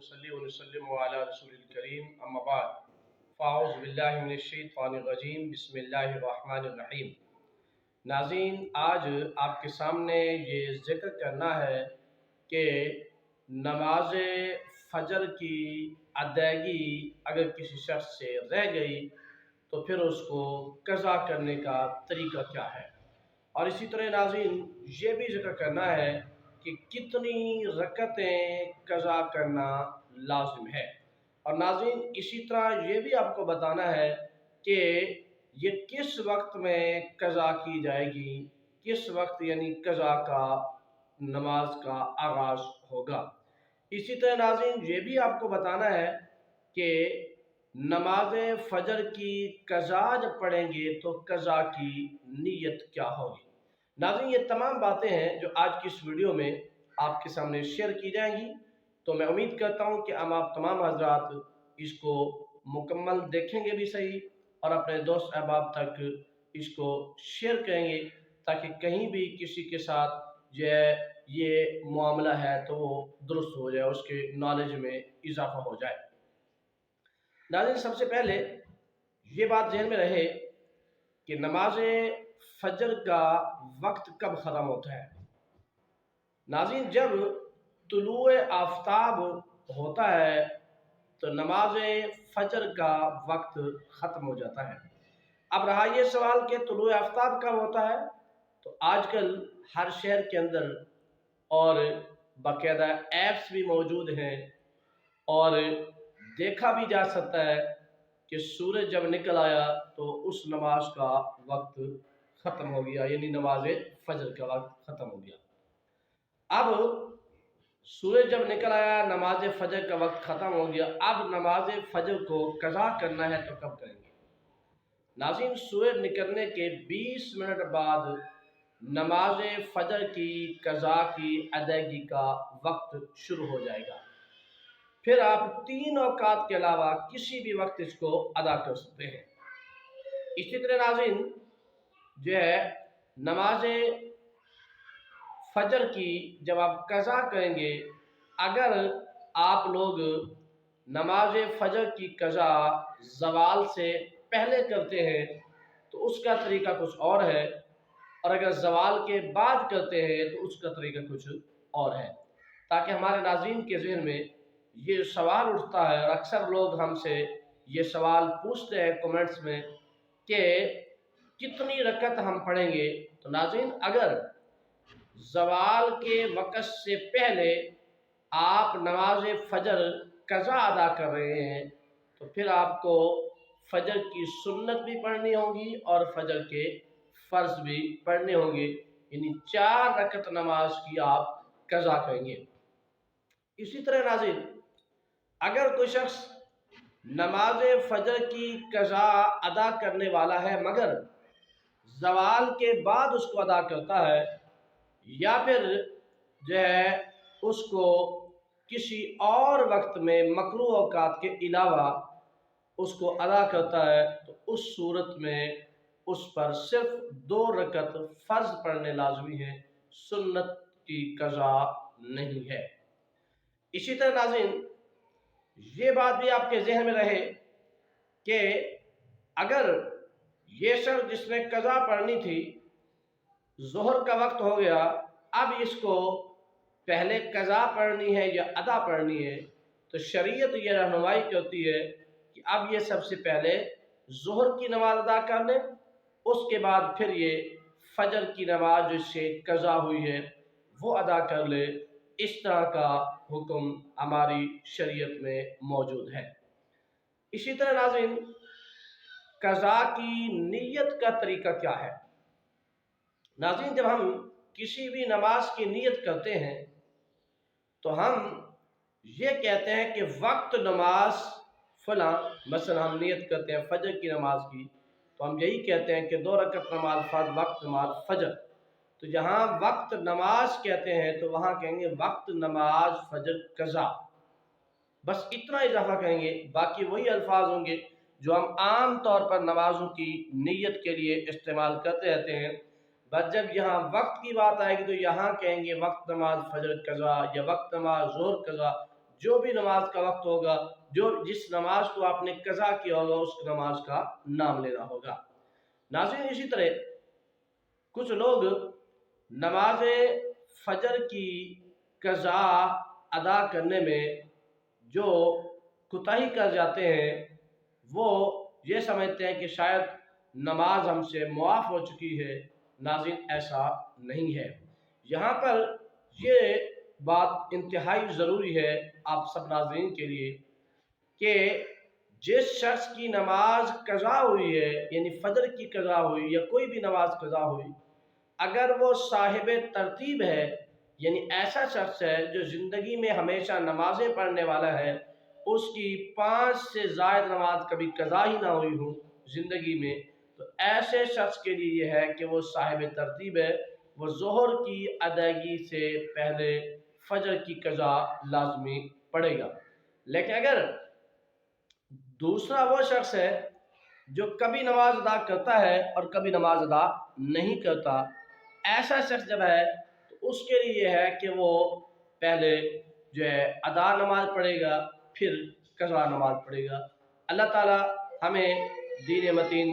नसल्ली व नसल्लिम अला रसूलिल करीम अम्मा बाद फ़ाऊज़ु बिल्लाहि मिनश शैतानिर रजीम बिस्मिल्लाहिर रहमानिर रहीम। नाज़रीन, आज आपके सामने ये ज़िक्र करना है कि नमाज फ़जर की अदायगी अगर किसी शख्स से रह गई तो फिर उसको कज़ा करने का तरीका क्या है। और इसी तरह नाज़रीन ये भी ज़िक्र करना है कि कितनी रकतें कज़ा करना लाज़िम है। और नाज़रीन इसी तरह ये भी आपको बताना है कि ये किस वक्त में कज़ा की जाएगी, किस वक्त यानी कज़ा का नमाज का आगाज़ होगा। इसी तरह नाज़रीन ये भी आपको बताना है कि नमाज फ़जर की कज़ा जब पढ़ेंगे तो कज़ा की नीयत क्या होगी। नाज़रीन ये तमाम बातें हैं जो आज की इस वीडियो में आपके सामने शेयर की जाएंगी। तो मैं उम्मीद करता हूं कि आप तमाम हज़रात इसको मुकम्मल देखेंगे भी सही और अपने दोस्त अहबाब तक इसको शेयर करेंगे ताकि कहीं भी किसी के साथ जो ये मामला है तो वो दुरुस्त हो जाए, उसके नॉलेज में इजाफा हो जाए। नाज़रीन सबसे पहले ये बात ज़हन में रहे कि नमाज फजर का वक्त कब ख़त्म होता है। नाज़रीन जब तुलुए आफताब होता है तो नमाज फजर का वक्त ख़त्म हो जाता है। अब रहा ये सवाल कि तुलुए आफताब कब होता है, तो आजकल हर शहर के अंदर और बाकायदा ऐप्स भी मौजूद हैं और देखा भी जा सकता है कि सूरज जब निकल आया तो उस नमाज का वक्त ख़त्म हो गया, यानी नमाज फजर का वक्त ख़त्म हो गया। अब सूरज जब निकल आया, नमाज फजर का वक्त ख़त्म हो गया। अब नमाज फजर को कज़ा करना है तो कब करेंगे। नाज़रीन सूरज निकलने के 20 मिनट बाद नमाज फजर की कज़ा की अदायगी का वक्त शुरू हो जाएगा। फिर आप 3 औकात के अलावा किसी भी वक्त इसको अदा कर सकते हैं। इसी तरह नाज़रीन जो है नमाज फजर की जब आप कज़ा करेंगे, अगर आप लोग नमाज फजर की कज़ा ज़वाल से पहले करते हैं तो उसका तरीका कुछ और है, और अगर ज़वाल के बाद करते हैं तो उसका तरीका कुछ और है, ताकि हमारे नाज़रीन के ज़हन में ये सवाल उठता है। और अक्सर लोग हमसे ये सवाल पूछते हैं कमेंट्स में कि कितनी रकत हम पढ़ेंगे। तो नाज़रीन अगर ज़वाल के वक़्त से पहले आप नमाज फजर कज़ा अदा कर रहे हैं तो फिर आपको फजर की सुन्नत भी पढ़नी होगी और फजर के फ़र्ज भी पढ़ने होंगे, यानी 4 रकत नमाज की आप कज़ा करेंगे। इसी तरह नाज़रीन अगर कोई शख्स नमाज फजर की कज़ा अदा करने वाला है मगर ज़वाल के बाद उसको अदा करता है, या फिर जो है उसको किसी और वक्त में मकरूह औकात के अलावा उसको अदा करता है, तो उस सूरत में उस पर सिर्फ 2 रकत फ़र्ज पढ़ने लाजमी है, सुन्नत की कज़ा नहीं है। इसी तरह नाज़रीन ये बात भी आपके ज़हन में रहे कि अगर ये शख्स जिसने कज़ा पढ़नी थी, ज़ोहर का वक्त हो गया, अब इसको पहले कज़ा पढ़नी है या अदा पढ़नी है, तो शरीयत ये रहनुमाई करती है कि अब ये सबसे पहले ज़ोहर की नमाज अदा कर ले, उसके बाद फिर ये फजर की नमाज जिससे कज़ा हुई है वो अदा कर ले। इस तरह का हुक्म हमारी शरीयत में मौजूद है। इसी तरह नाज़रीन कज़ा की नीयत का तरीका क्या है। नाज़रीन जब हम किसी भी नमाज की नीयत करते हैं तो हम ये कहते हैं कि वक्त नमाज फला, मसलन हम नियत करते हैं फजर की नमाज की, तो हम यही कहते हैं कि 2 रकत नमाज फ़र्ज, वक्त नमाज फजर। तो जहाँ वक्त नमाज कहते हैं तो वहाँ कहेंगे वक्त नमाज फजर कज़ा, बस इतना इजाफा करेंगे। बाकी वही अल्फाज होंगे जो हम आम तौर पर नमाजों की नीयत के लिए इस्तेमाल करते रहते हैं। बस जब यहाँ वक्त की बात आएगी तो यहाँ कहेंगे वक्त नमाज फजर कज़ा या वक्त नमाज ज़ोहर कज़ा, جو بھی نماز کا وقت ہوگا، جس نماز کو آپ نے قضا کیا ہوگا اس نماز کا نام لینا ہوگا۔ ناظرین، اسی طرح کچھ لوگ نماز فجر کی قضا ادا کرنے میں جو کوتاہی کر جاتے ہیں، وہ یہ سمجھتے ہیں کہ شاید نماز ہم سے معاف ہو چکی ہے۔ ناظرین، ایسا نہیں ہے۔ یہاں پر یہ بات انتہائی ضروری ہے آپ سب ناظرین کے لیے کہ جس شخص کی نماز قضا ہوئی ہے، یعنی فجر کی قضا ہوئی یا کوئی بھی نماز قضا ہوئی، اگر وہ صاحب ترتیب ہے، یعنی ایسا شخص ہے جو زندگی میں ہمیشہ نمازیں پڑھنے والا ہے، اس کی 5 سے زائد نماز کبھی قضا ہی نہ ہوئی ہو زندگی میں، تو ایسے شخص کے لیے یہ ہے کہ وہ صاحب ترتیب ہے، وہ ظہر کی ادائیگی سے پہلے فجر کی قضا لازمی پڑے گا۔ لیکن اگر دوسرا وہ شخص ہے جو کبھی نماز ادا کرتا ہے اور کبھی نماز ادا نہیں کرتا، ایسا شخص جب ہے تو اس کے لیے یہ ہے کہ وہ پہلے جو ہے ادا نماز پڑھے گا، پھر قضا نماز پڑھے گا۔ اللہ تعالی ہمیں دین متین